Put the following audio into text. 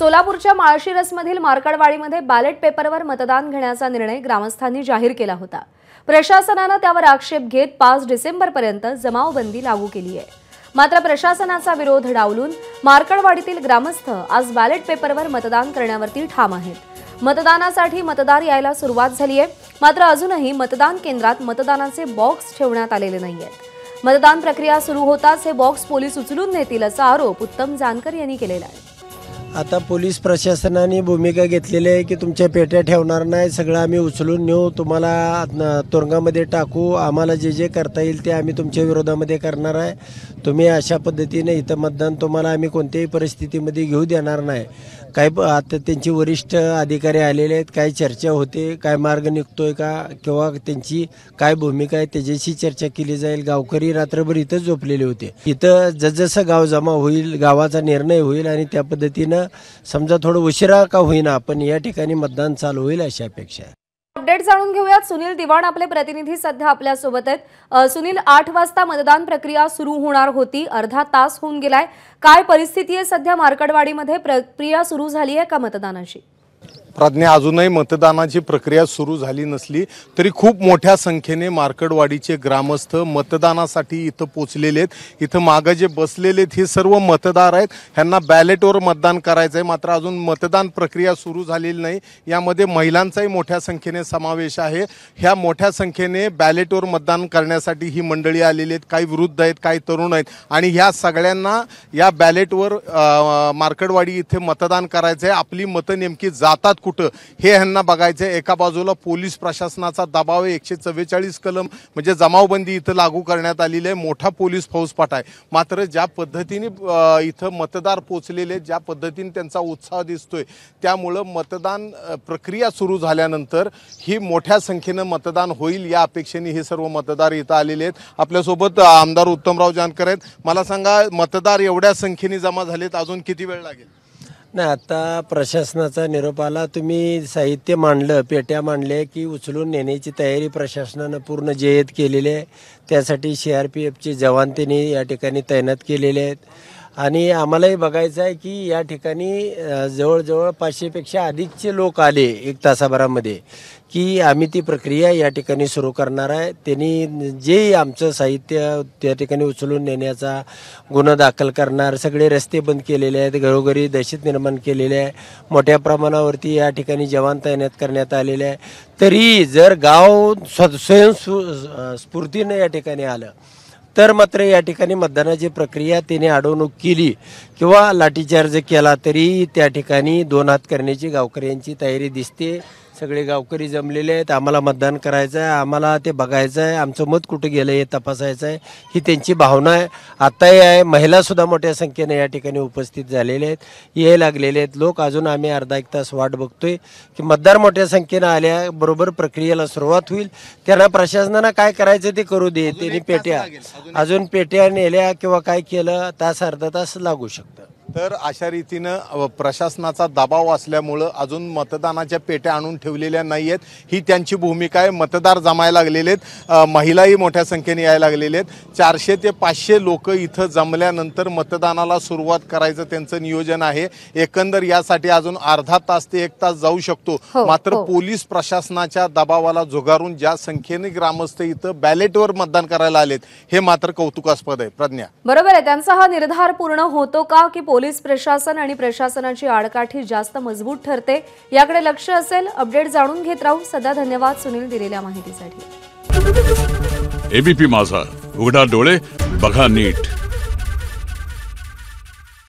सोलापूरच्या माळशिरसमधील मार्कडवाडीमध्ये बॅलेट पेपरवर मतदान घेण्याचा निर्णय ग्रामस्थांनी जाहीर केला होता। प्रशासनाने त्यावर आक्षेप घेत 5 डिसेंबरपर्यंत जमावबंदी लागू केली आहे। मात्र प्रशासनाचा विरोध डावलून मार्कडवाडीतील ग्रामस्थ आज बॅलेट पेपरवर मतदान करण्यावरती ठाम आहेत। मतदानासाठी मतदार यायला सुरुवात झाली आहे, मात्र अजूनही मतदान केंद्रात मतदानाचे बॉक्स ठेवण्यात आलेले नाहीयेत। मतदान प्रक्रिया सुरू होताच हे बॉक्स पोलीस उचलून नेतील असा आरोप उत्तम जानकर यांनी केलेला आहे। आता पोलीस प्रशासनाने भूमिका घेतलेली आहे की तुमच्या पेट्या ठेवणार नाही, सगळं आम्ही उचलून नेऊ, तुम्हाला तुरुंगामध्ये टाकू, आम्हाला जे जे करता येईल ते आम्ही तुमच्या विरोधामध्ये करणार आहे। तुम्ही अशा पद्धतीने इथं मतदान तुम्हाला आम्ही कोणत्याही परिस्थितीमध्ये घेऊ देणार नाही। काय आता त्यांचे वरिष्ठ अधिकारी आलेले आहेत, काय चर्चा होते, काय मार्ग निघतोय का किंवा त्यांची काय भूमिका आहे त्याच्याशी चर्चा केली जाईल। गावकरी रात्रभर इथं झोपलेले होते। इथं जसजसं गाव जमा होईल, गावाचा निर्णय होईल आणि त्या पद्धतीनं समजा थोडं उशिरा का होईना पण या ठिकाणी मतदान चालू होईल अशी अपेक्षा आहे। अपडेट जाणून घेऊयात। सुनील दिवाण आपले प्रतिनिधी सध्या आपल्या सोबत आहेत। सुनील, 8 वाजता मतदान प्रक्रिया सुरू होणार होती, अर्धा तास होऊन गेलाय, काय परिस्थिती आहे सध्या मार्कडवाडीमध्ये? प्रक्रिया सुरू झाली आहे का मतदानाची? प्रज्ञा, अजूनही मतदानाची प्रक्रिया सुरू झाली नसली तरी खूप मोठ्या संख्येने मार्कडवाडीचे ग्रामस्थ मतदानासाठी इथं पोचलेले आहेत। इथं मागे जे बसलेले आहेत हे सर्व मतदार आहेत, ह्यांना बॅलेटवर मतदान करायचं आहे, मात्र अजून मतदान प्रक्रिया सुरू झालेली नाही। यामध्ये महिलांचाही मोठ्या संख्येने समावेश आहे। ह्या मोठ्या संख्येने बॅलेटवर मतदान करण्यासाठी ही मंडळी आलेली आहेत, काही वृद्ध आहेत, काही तरुण आहेत आणि ह्या सगळ्यांना या बॅलेटवर मार्कडवाडी इथे मतदान करायचं आहे। आपली मतं नेमकी जातात कुठं हे ह्यांना बघायचं आहे। एका बाजूला पोलीस प्रशासनाचा दबाव आहे, 144 कलम म्हणजे जमावबंदी इथं लागू करण्यात आलेली आहे, मोठा पोलीस फौजफाटा आहे। मात्र ज्या पद्धतीने इथं मतदार पोचलेले, ज्या पद्धतीने त्यांचा उत्साह दिसतोय, त्यामुळं मतदान प्रक्रिया सुरू झाल्यानंतर ही मोठ्या संख्येनं मतदान होईल या अपेक्षेने हे सर्व मतदार इथं आलेले आहेत। आपल्यासोबत आमदार उत्तमराव जानकर आहेत। मला सांगा, मतदार एवढ्या संख्येने जमा झालेत, अजून किती वेळ लागेल? नाही, आता प्रशासनाचा निरोप आला, तुम्ही साहित्य मांडलं, पेट्या मांडले की उचलून नेण्याची तयारी प्रशासनानं पूर्ण जय्यत केलेली आहे। त्यासाठी CRPFचे जवान त्यांनी या ठिकाणी तैनात केलेले आहेत आणि आम्हालाही बघायचं आहे की या ठिकाणी जवळजवळ 500पेक्षा अधिकचे लोक आले 1 तासाभरामध्ये की आम्ही ती प्रक्रिया या ठिकाणी सुरू करणार आहे। त्यांनी जे आमचं साहित्य त्या ठिकाणी उचलून नेण्याचा गुन्हा दाखल करणार, सगळे रस्ते बंद केलेले आहेत, घरोघरी दहशत निर्माण केलेले आहे, मोठ्या प्रमाणावरती या ठिकाणी जवान तैनात करण्यात आलेले आहे। तरी जर गाव स्वयंस्फूर्तीने या ठिकाणी आलं तर मात्र या ठिकाणी मतदानाची प्रक्रिया त्याने अडवणूक केली किंवा लाठीचार्ज केला तरी त्या ठिकाणी 2 हात करण्याची गावकऱ्यांची तयारी दिसते। सगळे गावकरी जमलेले आहेत, आम्हाला मतदान करायचं आहे, आम्हाला ते बघायचं आहे, आमचं मत कुठं गेलं हे तपासायचं आहे, ही त्यांची भावना आहे। आताही आहे, महिलासुद्धा मोठ्या संख्येने या ठिकाणी उपस्थित झालेले आहेत, ये लागलेले आहेत लोक। अजून आम्ही अर्धा 1 तास वाट बघतोय की मतदार मोठ्या संख्येनं आल्याबरोबर प्रक्रियेला सुरुवात होईल। त्यांना प्रशासनानं काय करायचं ते करू दे। त्यांनी पेट्या अजून पेट्या नेल्या किंवा काय केलं, तास अर्धा तास लागू शकतं। तर अशा रीतीनं प्रशासनाचा दबाव असल्यामुळं अजून मतदानाच्या पेट्या आणून ठेवलेल्या नाही आहेत, ही त्यांची भूमिका आहे। मतदार जमायला लागलेले आहेत, महिलाही मोठ्या संख्येने यायला लागलेले आहेत। 400 ते 500 लोक इथं जमल्यानंतर मतदानाला सुरुवात करायचं त्यांचं नियोजन आहे। एकंदर यासाठी अजून अर्धा तास ते 1 तास जाऊ शकतो। मात्र पोलीस प्रशासनाच्या दबावाला झुगारून ज्या संख्येने ग्रामस्थ इथं बॅलेटवर मतदान करायला आलेत हे मात्र कौतुकास्पद आहे। प्रज्ञा, बरोबर आहे, त्यांचा हा निर्धार पूर्ण होतो का की पोलीस प्रशासन आणि प्रशासनाची आडकाठी जास्त मजबूत ठरते, याकडे लक्ष असेल। अपडेट जाणून घेत राहू। सध्या धन्यवाद सुनील दिलेल्या माहितीसाठी। ABP माझा, उघडा डोळे बघा नीट।